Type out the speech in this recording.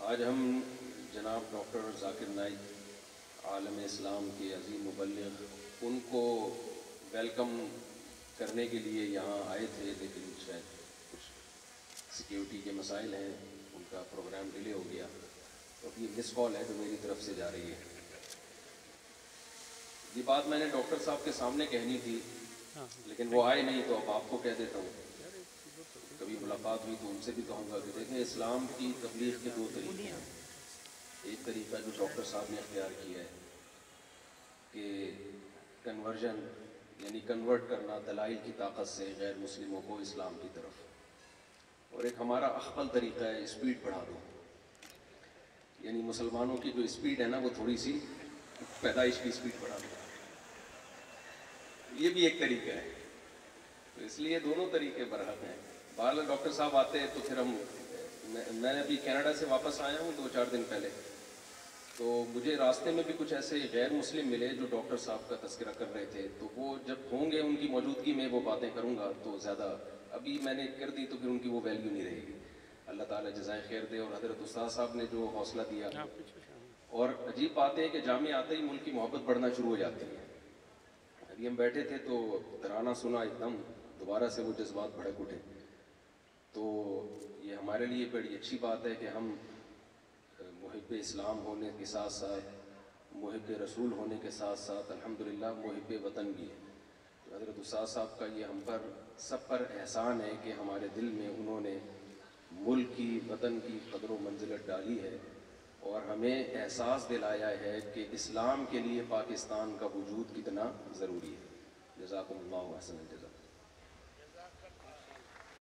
آج ہم جناب ڈاکٹر ذاکر نائک عالم اسلام کے عظیم مبلغ ان کو ویلکم کرنے کے لیے یہاں آئے تھے، لیکن شاید کچھ سیکیورٹی کے مسائل ہیں، ان کا پروگرام ڈیلے ہو گیا. تو اب یہ مس کال ہے جو میری طرف سے جا رہی ہے. یہ بات میں نے ڈاکٹر صاحب کے سامنے کہنی تھی لیکن وہ آئے نہیں، تو اب آپ کو کہہ دیتا ہوں. کبھی ملاقات ہوئی تو ان سے بھی کہوں گا کہ دیکھیں اسلام کی تبلیغ کے دو طریقے ہیں. ایک طریقہ جو ڈاکٹر صاحب نے اختیار کیا ہے کہ کنورژن یعنی کنورٹ کرنا دلائل کی طاقت سے غیر مسلموں کو اسلام کی طرف، اور ایک ہمارا اخفل طریقہ ہے اسپیڈ بڑھا دو. یعنی مسلمانوں کی جو اسپیڈ ہے نا وہ تھوڑی سی پیدائش کی اسپیڈ بڑھا دو. یہ بھی ایک طریقہ ہے. تو اس لیے دونوں طریقے برحق ہیں. بہرحال ڈاکٹر صاحب آتے ہیں تو پھر میں ابھی کینیڈا سے واپس آیا ہوں 2-4 دن پہلے، تو مجھے راستے میں بھی کچھ ایسے غیر مسلم ملے جو ڈاکٹر صاحب کا تذکرہ کر رہے تھے. تو وہ جب ہوں گے ان کی موجودگی میں وہ باتیں کروں گا تو زیادہ، ابھی میں نے کر دی تو پھر ان کی وہ ویلیو نہیں رہے گی. اللہ تعالیٰ جزائے خیر دے. اور حضرت استاد صاحب نے جو حوصلہ دیا، اور عجیب بات ہے کہ جامع آتے ہی ملک کی محبت بڑھنا شروع ہو جاتی ہے. ابھی ہم بیٹھے تھے تو ترانہ سنا، ایک دم دوبارہ سے وہ جذبات بھڑک اٹھے. تو یہ ہمارے لیے بڑی اچھی بات ہے کہ ہم محب اسلام ہونے کے ساتھ ساتھ، محب رسول ہونے کے ساتھ ساتھ الحمدللہ محب وطن بھی ہیں. تو حضرت استاد صاحب کا یہ ہم پر سب پر احسان ہے کہ ہمارے دل میں انہوں نے ملک کی، وطن کی قدر و منزلت ڈالی ہے اور ہمیں احساس دلایا ہے کہ اسلام کے لیے پاکستان کا وجود کتنا ضروری ہے. جزاکم اللہ احسن الجزا.